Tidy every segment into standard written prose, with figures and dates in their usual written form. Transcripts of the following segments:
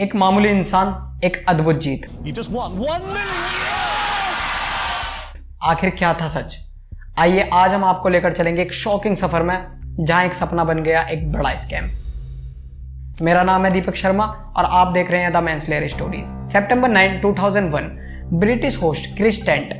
एक मामूली इंसान, एक अद्भुत जीत। You just won 1 million! आखिर क्या था सच? आइए आज हम आपको लेकर चलेंगे एक शॉकिंग सफर में, जहां एक सपना बन गया एक बड़ा स्कैम। मेरा नाम है दीपक शर्मा और आप देख रहे हैं द मैनस्लेयर स्टोरीज। सितंबर 9, 2001 British host Chris Tarrant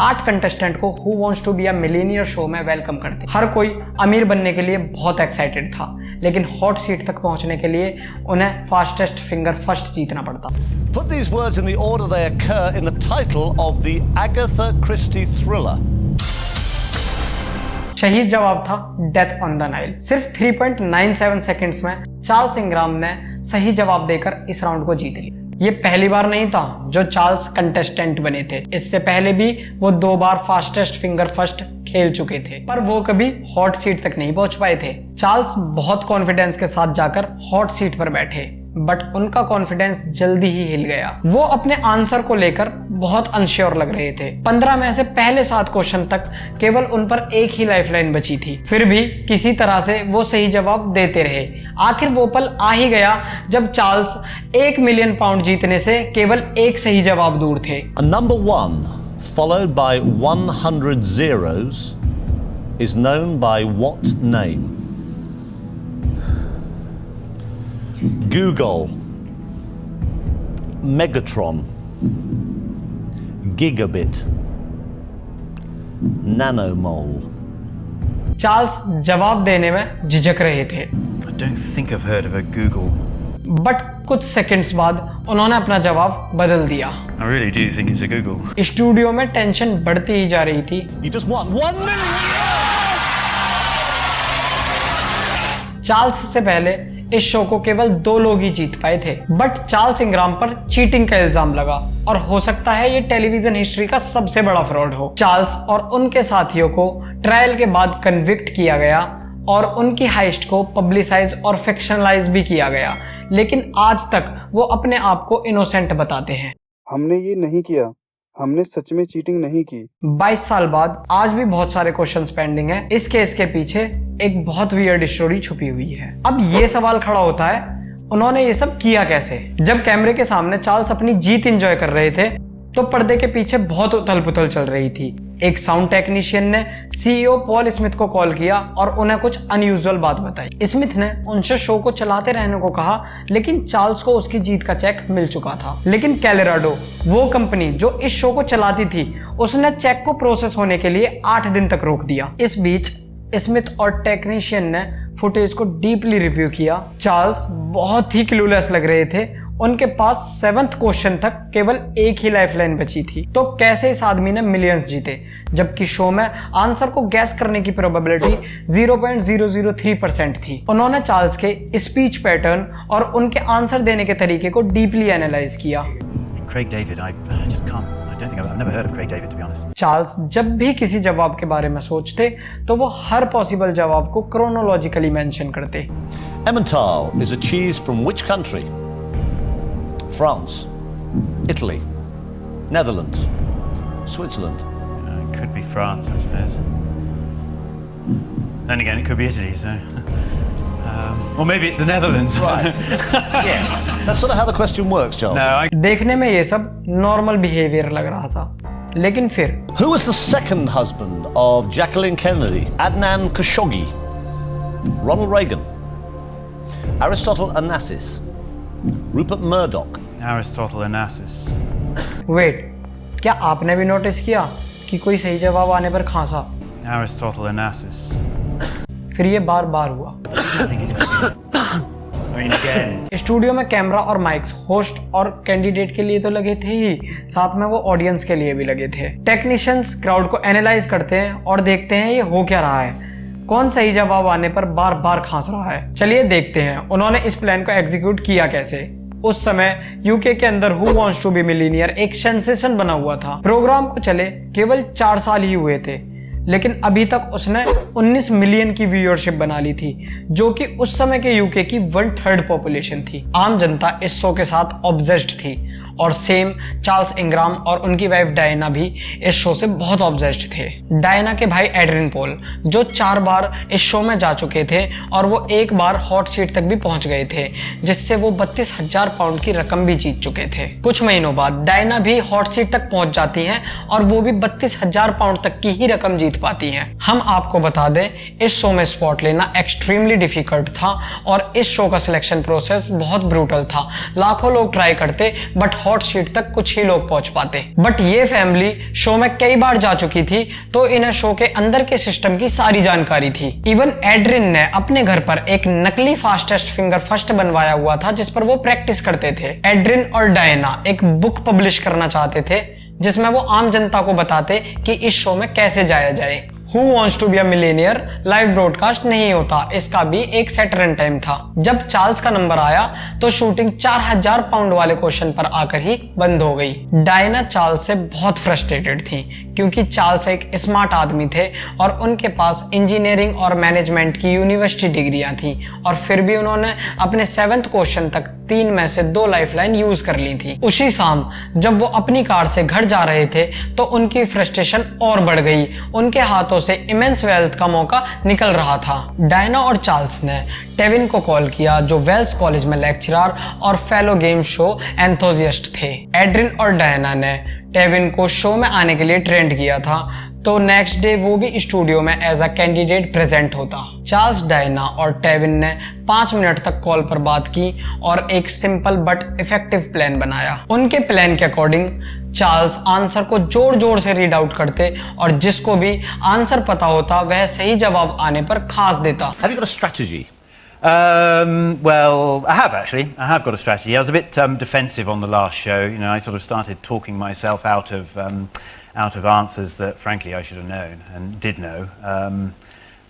8 contestant को who wants to be a millionaire show में वेलकम करते। हर कोई अमीर बनने के लिए बहुत एक्साइटेड था, लेकिन हॉट सीट तक पहुंचने के लिए उन्हें फास्टेस्ट फिंगर फर्स्ट जीतना पड़ता। Put these words in the order they occur in the title of the Agatha Christie thriller. शहीद जवाब था डेथ ऑन द नाइल। सिर्फ 3.97 सेकंड्स में चार्ल्स इंग्राम ने सही जवाब देकर इस राउंड को जीत लिया। ये पहली बार नहीं था जो चार्ल्स कंटेस्टेंट बने थे, इससे पहले भी वो 2 बार फास्टेस्ट फिंगर फर्स्ट खेल चुके थे, पर वो कभी हॉट सीट तक नहीं पहुंच पाए थे। चार्ल्स बहुत कॉन्फिडेंस के साथ जाकर हॉट सीट पर बैठे, बट उनका कॉन्फिडेंस जल्दी ही हिल गया। वो अपने आंसर को लेकर बहुत अनश्योर लग रहे थे। 15 में से पहले 7 क्वेश्चन तक केवल उन पर एक ही लाइफलाइन बची थी, फिर भी किसी तरह से वो सही जवाब देते रहे। आखिर वो पल आ ही गया जब चार्ल्स 1 मिलियन पाउंड जीतने से केवल एक सही जवाब दूर थे। Number 1 followed by 100 zeros is known by what name? Google, Megatron, Gigabit, Nanomole. Charles जवाब देने में झिझक रहे थे, I don't think I've heard of a Google. But कुछ सेकंड्स बाद उन्होंने अपना जवाब बदल दिया। I really do think it's a Google. Studio में टेंशन बढ़ती ही जा रही थी। You just won 1 million! Charles से पहले इस शो को केवल 2 लोग ही जीत पाए थे, बट चार्ल्स इंग्राम पर चीटिंग का इल्जाम लगा और हो सकता है ये टेलीविजन हिस्ट्री का सबसे बड़ा फ्रॉड हो। चार्ल्स और उनके साथियों को ट्रायल के बाद कन्विक्ट किया गया और उनकी हाइस्ट को पब्लिसाइज और फिक्शनलाइज भी किया गया, लेकिन आज तक वो अपने आप को इनोसेंट बताते हैं। हमने ये नहीं किया, हमने सच में चीटिंग नहीं की। 22 साल बाद आज भी बहुत सारे क्वेश्चंस पेंडिंग हैं। इस केस के पीछे एक बहुत वियर्ड स्टोरी छुपी हुई है। अब ये सवाल खड़ा होता है, उन्होंने ये सब किया कैसे? जब कैमरे के सामने चार्ल्स अपनी जीत एंजॉय कर रहे थे, तो पर्दे के पीछे बहुत उथल पुथल चल रही थी। एक साउंड टेक्नीशियन ने सीईओ पॉल स्मिथ को कॉल किया और उन्हें कुछ अनयूजुअल बात बताई। स्मिथ ने उनसे शो को चलाते रहने को कहा, लेकिन चार्ल्स को उसकी जीत का चेक मिल चुका था। लेकिन कैलेराडो, वो कंपनी जो इस शो को चलाती थी, उसने चेक को प्रोसेस होने के लिए 8 दिन तक रोक दिया। इस बीच स्मिथ और टेक्नीशियन ने फुटेज को डीपली रिव्यू किया। चार्ल्स बहुत ही क्लूलेस लग रहे थे। उनके पास 7th क्वेश्चन तक केवल एक ही लाइफलाइन बची थी। तो कैसे इस आदमी ने मिलियंस जीते, जबकि शो में आंसर को गैस करने की प्रोबेबिलिटी 0.003% थी। उन्होंने चार्ल्स के स्पीच पैटर्न और उनके आंसर देने के तरीके को डीपली एनालाइज किया। Craig David, I just can't. I don't think I've never heard of Craig David, to be honest. Charles जब भी किसी जवाब के बारे में सोचते तो वो हर पॉसिबल जवाब को क्रोनोलॉजिकली मेंशन करते। Emmental is a cheese from which country? France, Italy, Netherlands, Switzerland. It could be France, I suppose. Then again, it could be Italy, so. Or maybe it's the Netherlands. Right. Yes. That's sort of how the question works, Charles. No, I. देखने में ये सब normal behaviour लग रहा था, लेकिन फिर Who was the second husband of Jacqueline Kennedy? Adnan Khashoggi, Ronald Reagan, Aristotle Onassis, Rupert Murdoch. Aristotle Onassis. Wait, क्या आपने भी नोटिस किया कि कोई सही जवाब आने पर खांसा? Aristotle Onassis. फिर ये बार बार हुआ। I think it's. I mean, again. Studio में कैमरा और माइक्स होस्ट और कैंडिडेट के लिए तो लगे थे ही, साथ में वो ऑडियंस के लिए भी लगे थे। टेक्नीशियंस क्राउड को एनालाइज करते हैं और देखते हैं ये हो क्या रहा है, कौन सही जवाब आने पर बार बार खांस रहा है। चलिए देखते हैं उन्होंने इस प्लान को एग्जीक्यूट किया कैसे। उस समय यूके के अंदर who wants to be millionaire एक सेंसेशन बना हुआ था। प्रोग्राम को चले केवल 4 साल ही हुए थे, लेकिन अभी तक उसने 19 मिलियन की व्यूअरशिप बना ली थी, जो कि उस समय के यूके की 1/3 पॉपुलेशन थी। आम जनता इस शो के साथ ऑब्सेस्ड थी और सेम चार्ल्स इंग्राम और उनकी वाइफ डायना भी इस शो से बहुत ऑब्सेस्ड थे। डायना के भाई एड्रिन पोल जो 4 बार इस शो में जा चुके थे और वो एक बार हॉट सीट तक भी पहुंच गए थे, जिससे वो 32,000 पाउंड की रकम भी जीत चुके थे। कुछ महीनों बाद डायना भी हॉट सीट तक पहुंच जाती हैं और वो भी 32,000 पाउंड तक की ही रकम जीत पाती हैं। हम आपको बता दें, इस शो में स्पॉट लेना एक्सट्रीमली डिफिकल्ट था और इस शो का सिलेक्शन प्रोसेस बहुत ब्रूटल था। लाखों लोग ट्राई करते बट हॉट सीट तक कुछ ही लोग पहुंच पाते। बट ये फैमिली शो में कई बार जा चुकी थी, तो इन्हें शो के अंदर के सिस्टम की सारी जानकारी थी। इवन एड्रिन ने अपने घर पर एक नकली फास्टेस्ट फिंगर फर्स्ट बनवाया हुआ था, जिस पर वो प्रैक्टिस करते थे। एड्रिन और डायना एक बुक पब्लिश करना चाहते थे, जिसमें वो आम जनता को बताते कि इस शो में कैसे जाया जाए। Who Wants to be a Millionaire live broadcast नहीं होता, इसका भी एक सेट रन टाइम था। जब चार्ल्स का नंबर आया तो शूटिंग 4000 पाउंड वाले क्वेश्चन पर आकर ही बंद हो गई। डायना चार्ल्स से बहुत फ्रस्ट्रेटेड थी, क्योंकि चार्ल्स एक स्मार्ट आदमी थे और उनके पास इंजीनियरिंग और मैनेजमेंट की यूनिवर्सिटी डिग्रियां थी, और फिर भी उन्होंने अपने 7th क्वेश्चन तक 3 में से 2 लाइफलाइन यूज कर ली थी। उसी शाम जब वो अपनी कार से घर जा रहे थे तो उनकी फ्रस्ट्रेशन और बढ़ गई। उनके हाथों से इमेंस वेल्थ का मौका निकल रहा था। डायना और चार्ल्स ने टेविन को कॉल किया, जो वेल्स कॉलेज में लेक्चरर और फेलो गेम शो एंथुसियास्ट थे। एड्रिन और डायना ने टेविन को शो में आने के लिए ट्रेंड किया था, तो नेक्स्ट डे वो भी स्टूडियो में एज अ कैंडिडेट प्रेजेंट होता। चार्ल्स, डायना और टेविन ने 5 मिनट तक कॉल पर बात की और एक सिंपल बट इफेक्टिव प्लान बनाया। उनके प्लान के अकॉर्डिंग चार्ल्स आंसर को जोर जोर से रीड आउट करते और जिसको भी आंसर पता होता वह सही जवाब आने पर खास देता। Have you got a strategy? Well, I have actually. I have got a strategy. I was a bit defensive on the last show. You know, I sort of started talking myself out of answers that, frankly, I should have known and did know.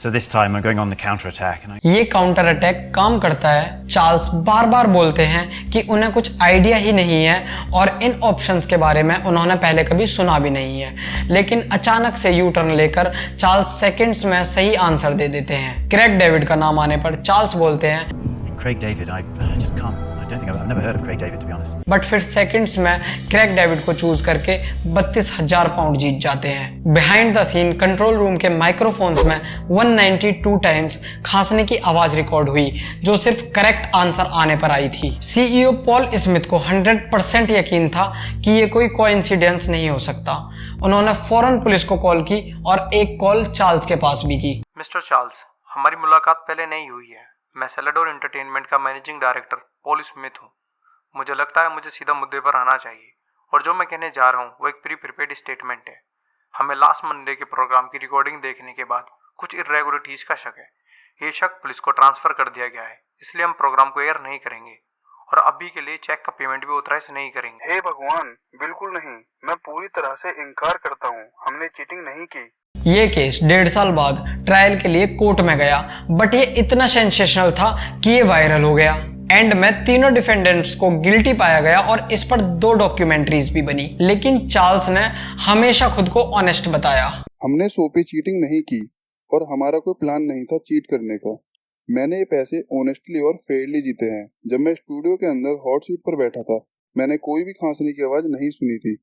So this time I'm going on the counter attack. ये counter attack काम करता है। Charles बार बार बोलते हैं कि उन्हें कुछ idea ही नहीं है और इन ऑप्शंस के बारे में उन्होंने पहले कभी सुना भी नहीं है, लेकिन अचानक से यू टर्न लेकर चार्ल्स सेकंड्स में सही आंसर दे देते हैं। क्रेग डेविड का नाम आने पर चार्ल्स बोलते हैं, Craig David, I just can't. I don't think I've never heard of Craig David, to be honest. But फिर सेकंड्स में क्रेग डेविड को चूज करके 32,000 पाउंड जीत जाते हैं। Behind the scene control room के माइक्रोफोन्स में 192 टाइम्स खांसने की आवाज रिकॉर्ड हुई, जो सिर्फ करेक्ट आंसर आने पर आई थी। सीईओ पॉल स्मिथ को 100% यकीन था कि ये कोई कोइंसिडेंस नहीं हो सकता। उन्होंने फौरन पुलिस को कॉल की और एक कॉल चार्ल्स के पास भी की। मिस्टर चार्ल्स, हमारी मुलाकात पहले नहीं हुई है। मैं सेलेडोर एंटरटेनमेंट का मैनेजिंग डायरेक्टर पॉल स्मिथ हूँ। मुझे लगता है मुझे सीधा मुद्दे पर आना चाहिए, और जो मैं कहने जा रहा हूँ वो एक प्री प्रिपेयर्ड स्टेटमेंट है। हमें लास्ट मंडे के प्रोग्राम की रिकॉर्डिंग देखने के बाद कुछ इरेगुलरिटीज का शक है। ये शक पुलिस को ट्रांसफर कर दिया गया है, इसलिए हम प्रोग्राम को एयर नहीं करेंगे और अभी के लिए चेक का पेमेंट भी ऑथराइज नहीं करेंगे। हे भगवान, बिल्कुल नहीं। मैं पूरी तरह से इनकार करता हूँ, हमने चीटिंग नहीं की। ये केस 1.5 साल बाद ट्रायल के लिए कोर्ट में गया, बट ये इतना सेंसेशनल था कि ये वायरल हो गया। एंड में तीनों डिफेंडेंट्स को गिल्टी पाया गया और इस पर 2 डॉक्यूमेंट्रीज भी बनी, लेकिन चार्ल्स ने हमेशा खुद को ऑनेस्ट बताया। हमने शो पे चीटिंग नहीं की और हमारा कोई प्लान नहीं था चीट करने का। मैंने ये पैसे ऑनेस्टली और फेयरली जीते हैं। जब मैं स्टूडियो के अंदर हॉट सीट पर बैठा था, मैंने कोई भी खांसने की आवाज नहीं सुनी थी।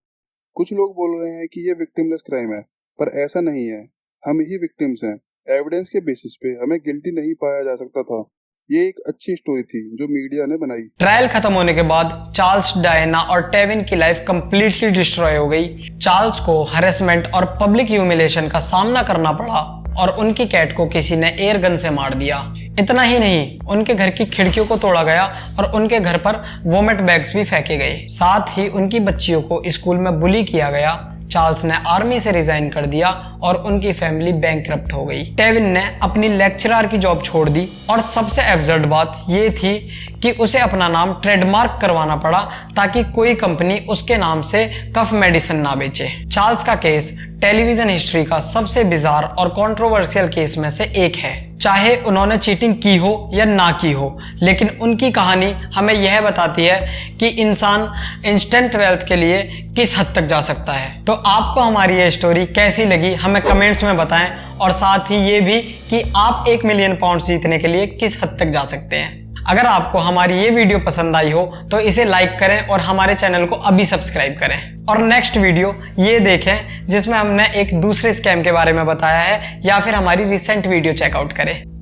कुछ लोग बोल रहे हैं कि ये विक्टिमलेस क्राइम है, पर ऐसा नहीं है। हम ही विक्टिम्स हैं। एविडेंस के बेसिस पे हमें गिल्टी नहीं पाया जा सकता था। ये एक अच्छी स्टोरी थी जो मीडिया ने बनाई। ट्रायल खत्म होने के बाद चार्ल्स, डायना और टेविन की लाइफ कंप्लीटली डिस्ट्रॉय हो गई। चार्ल्स को हैरेसमेंट और पब्लिक ह्यूमिलेशन का सामना करना पड़ा और उनकी कैट को किसी ने एयर गन से मार दिया। इतना ही नहीं, उनके घर की खिड़कियों को तोड़ा गया और उनके घर पर वोमिट बैग्स भी फेंके गए। साथ ही उनकी बच्चियों को स्कूल में बुली किया गया। चार्ल्स ने आर्मी से रिजाइन कर दिया और उनकी फैमिली बैंकरप्ट हो गई। टेविन ने अपनी लेक्चरर की जॉब छोड़ दी और सबसे एब्सर्ड बात ये थी कि उसे अपना नाम ट्रेडमार्क करवाना पड़ा ताकि कोई कंपनी उसके नाम से कफ मेडिसिन ना बेचे। चार्ल्स का केस टेलीविजन हिस्ट्री का सबसे बिजार और कंट्रोवर्शियल केस में से एक है। चाहे उन्होंने चीटिंग की हो या ना की हो, लेकिन उनकी कहानी हमें यह बताती है कि इंसान इंस्टेंट वेल्थ के लिए किस हद तक जा सकता है। तो आपको हमारी ये स्टोरी कैसी लगी हमें कमेंट्स में बताएं, और साथ ही ये भी कि आप 1 मिलियन पाउंड जीतने के लिए किस हद तक जा सकते हैं। अगर आपको हमारी ये वीडियो पसंद आई हो तो इसे लाइक करें और हमारे चैनल को अभी सब्सक्राइब करें। और नेक्स्ट वीडियो ये देखें जिसमें हमने एक दूसरे स्कैम के बारे में बताया है, या फिर हमारी रिसेंट वीडियो चेकआउट करें।